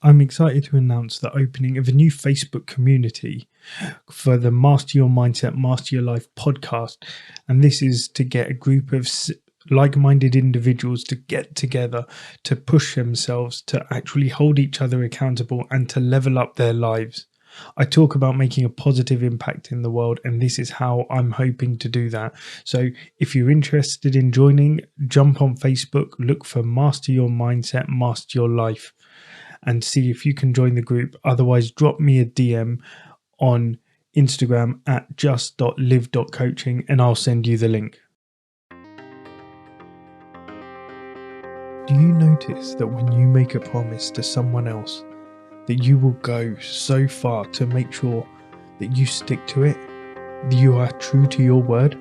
I'm excited to announce the opening of a new Facebook community for the Master Your Mindset, Master Your Life podcast. And this is to get a group of like minded individuals to get together, to push themselves, to actually hold each other accountable, and to level up their lives. I talk about making a positive impact in the world, and this is how I'm hoping to do that. So if you're interested in joining, jump on Facebook, look for Master Your Mindset, Master Your Life, and see if you can join the group. Otherwise, drop me a DM on Instagram at just.live.coaching and I'll send you the link. Do you notice that when you make a promise to someone else, that you will go so far to make sure that you stick to it, that you are true to your word?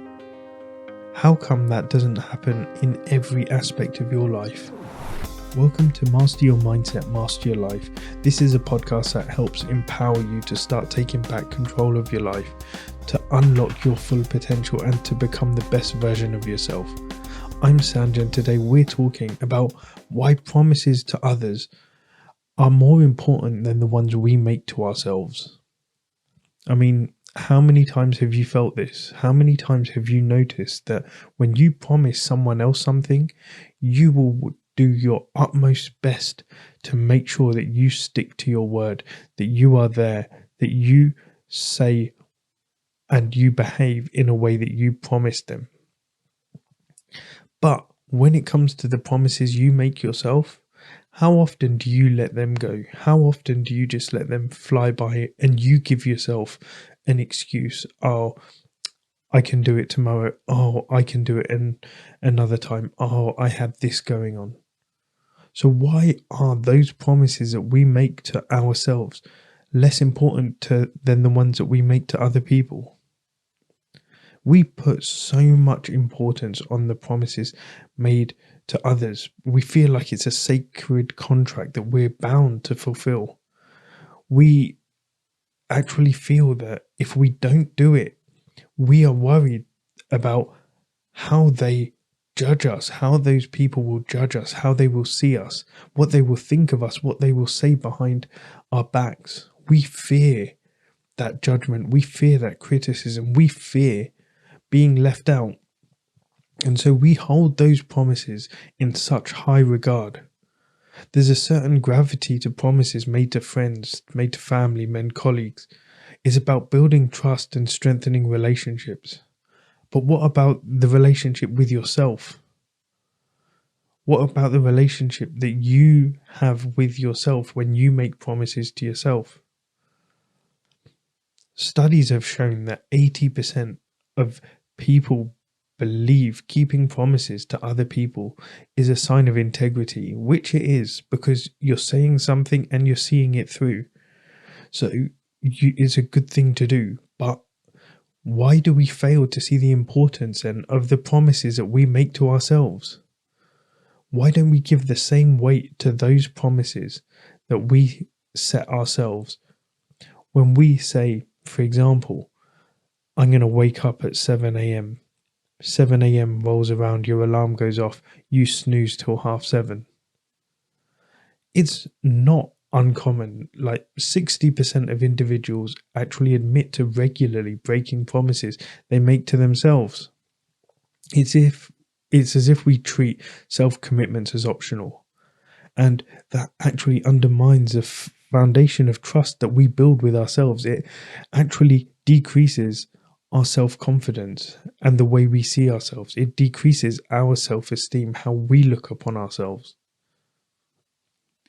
How come that doesn't happen in every aspect of your life? Welcome to Master Your Mindset, Master Your Life. This is a podcast that helps empower you to start taking back control of your life, to unlock your full potential and to become the best version of yourself. I'm Sanjay, and today we're talking about why promises to others are more important than the ones we make to ourselves. I mean, how many times have you felt this? How many times have you noticed that when you promise someone else something, you will do your utmost best to make sure that you stick to your word, that you are there, that you say and you behave in a way that you promised them? But when it comes to the promises you make yourself, how often do you let them go? How often do you just let them fly by and you give yourself an excuse? Oh, I can do it tomorrow. Oh, I can do it another time. Oh, I had this going on. So why are those promises that we make to ourselves less important than the ones that we make to other people? We put so much importance on the promises made to others. We feel like it's a sacred contract that we're bound to fulfill. We actually feel that if we don't do it, we are worried about how they judge us, how those people will judge us, how they will see us, what they will think of us, what they will say behind our backs. We fear that judgment. We fear that criticism. We fear being left out. And so we hold those promises in such high regard. There's a certain gravity to promises made to friends, made to family, men, colleagues. It's about building trust and strengthening relationships. But what about the relationship with yourself? What about the relationship that you have with yourself when you make promises to yourself? Studies have shown that 80% of people believe keeping promises to other people is a sign of integrity, which it is, because you're saying something and you're seeing it through. So it's a good thing to do. But why do we fail to see the importance then of the promises that we make to ourselves? Why don't we give the same weight to those promises that we set ourselves? When we say, for example, I'm going to wake up at 7 a.m. 7 a.m. rolls around, your alarm goes off, you snooze till 7:30. It's not uncommon. Like 60% of individuals actually admit to regularly breaking promises they make to themselves. It's as if we treat self-commitments as optional, and that actually undermines the foundation of trust that we build with ourselves. It actually decreases our self-confidence and the way we see ourselves. It decreases our self-esteem, how we look upon ourselves.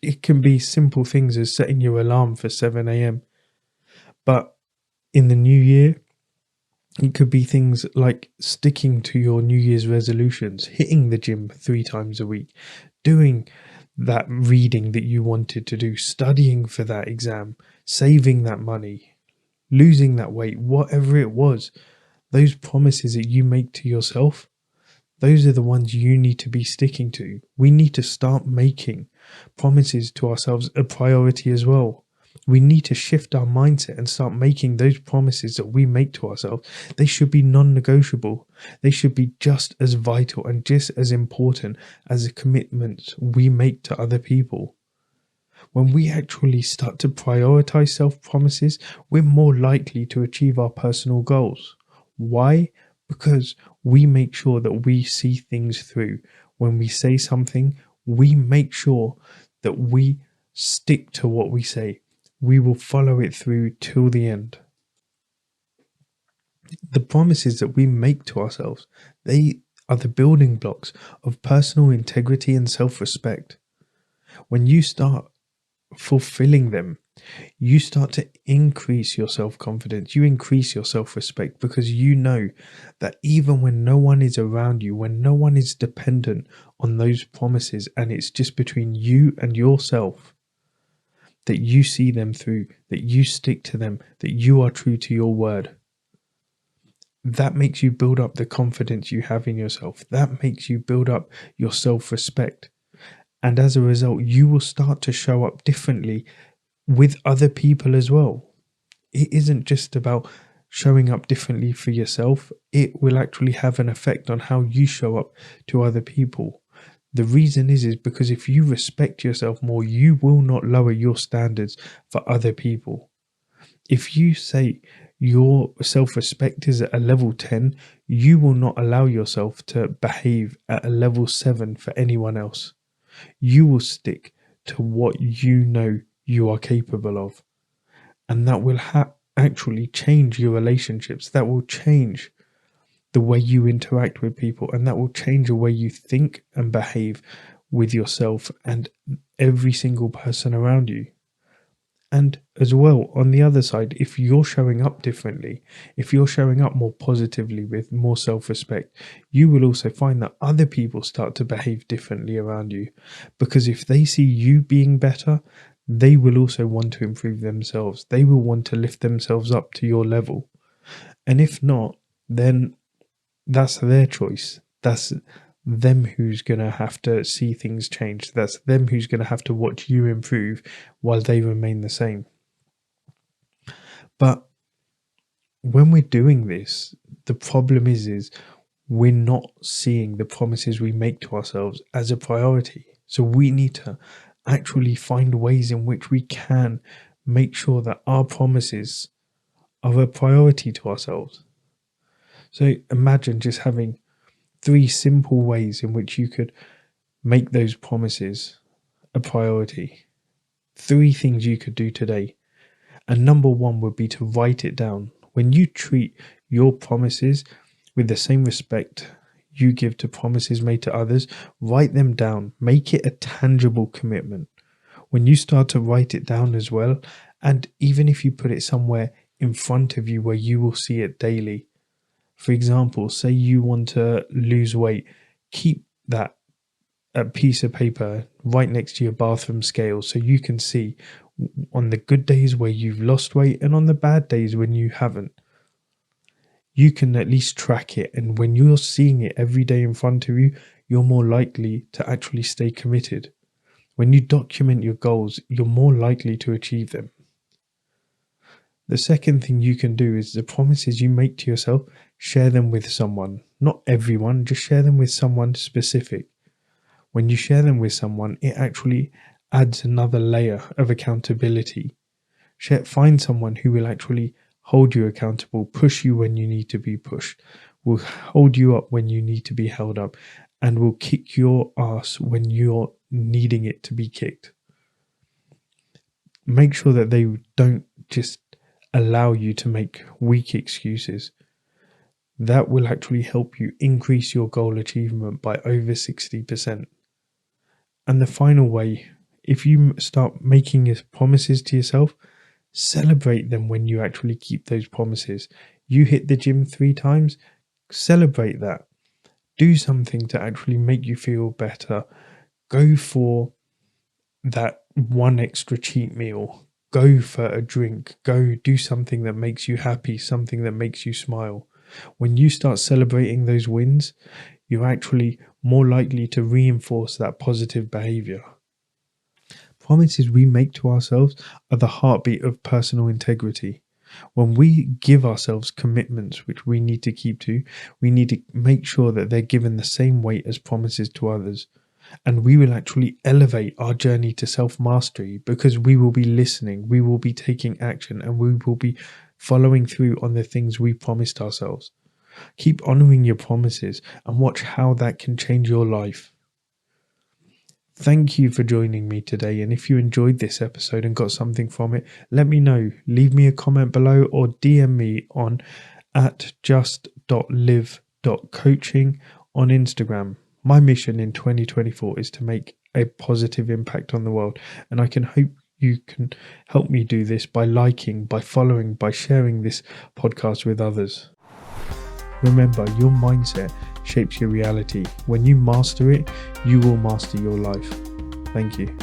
It can be simple things as setting your alarm for 7 a.m. But in the new year, it could be things like sticking to your New Year's resolutions, hitting the gym 3 times a week, doing that reading that you wanted to do, studying for that exam, saving that money, losing that weight, whatever it was. Those promises that you make to yourself, those are the ones you need to be sticking to. We need to start making promises to ourselves a priority as well. We need to shift our mindset and start making those promises that we make to ourselves. They should be non-negotiable. They should be just as vital and just as important as the commitments we make to other people. When we actually start to prioritize self-promises, we're more likely to achieve our personal goals. Why? Because we make sure that we see things through. When we say something, we make sure that we stick to what we say. We will follow it through till the end. The promises that we make to ourselves, they are the building blocks of personal integrity and self-respect. When you start fulfilling them, you start to increase your self-confidence, you increase your self-respect, because you know that even when no one is around you, when no one is dependent on those promises, and it's just between you and yourself, that you see them through, that you stick to them, that you are true to your word. That makes you build up the confidence you have in yourself. That makes you build up your self-respect. And as a result, you will start to show up differently with other people as well. It isn't just about showing up differently for yourself. It will actually have an effect on how you show up to other people. The reason is because if you respect yourself more, you will not lower your standards for other people. If you say your self-respect is at a level 10, you will not allow yourself to behave at a level 7 for anyone else. You will stick to what you know you are capable of. And that will actually change your relationships. That will change the way you interact with people. And that will change the way you think and behave with yourself and every single person around you. And as well, on the other side, if you're showing up differently, if you're showing up more positively with more self-respect, you will also find that other people start to behave differently around you. Because if they see you being better, they will also want to improve themselves. They will want to lift themselves up to your level. And if not, then that's their choice. That's them who's going to have to see things change. That's them who's going to have to watch you improve while they remain the same. But when we're doing this, the problem is we're not seeing the promises we make to ourselves as a priority. So we need to actually find ways in which we can make sure that our promises are a priority to ourselves. So imagine just having 3 simple ways in which you could make those promises a priority. 3 things you could do today. And number 1 would be to write it down. When you treat your promises with the same respect you give to promises made to others, write them down. Make it a tangible commitment. When you start to write it down as well, and even if you put it somewhere in front of you where you will see it daily. For example, say you want to lose weight, keep that a piece of paper right next to your bathroom scale so you can see on the good days where you've lost weight and on the bad days when you haven't. You can at least track it, and when you're seeing it every day in front of you, you're more likely to actually stay committed. When you document your goals, you're more likely to achieve them. The second thing you can do is the promises you make to yourself, share them with someone. Not everyone, just share them with someone specific. When you share them with someone, it actually adds another layer of accountability. Find someone who will actually hold you accountable, push you when you need to be pushed, will hold you up when you need to be held up, and will kick your ass when you're needing it to be kicked. Make sure that they don't just allow you to make weak excuses. That will actually help you increase your goal achievement by over 60%. And the final way, if you start making promises to yourself, celebrate them when you actually keep those promises. You hit the gym 3 times, celebrate that. Do something to actually make you feel better. Go for that 1 extra cheat meal. Go for a drink. Go do something that makes you happy, something that makes you smile. When you start celebrating those wins, you're actually more likely to reinforce that positive behavior. Promises we make to ourselves are the heartbeat of personal integrity. When we give ourselves commitments which we need to keep to, we need to make sure that they're given the same weight as promises to others. And we will actually elevate our journey to self-mastery because we will be listening, we will be taking action, and we will be following through on the things we promised ourselves. Keep honoring your promises and watch how that can change your life. Thank you for joining me today, and if you enjoyed this episode and got something from it, let me know. Leave me a comment below or DM me on @just.live.coaching on Instagram. My mission in 2024 is to make a positive impact on the world, and I can hope you can help me do this by liking, by following, by sharing this podcast with others. Remember, your mindset shapes your reality. When you master it, you will master your life. Thank you.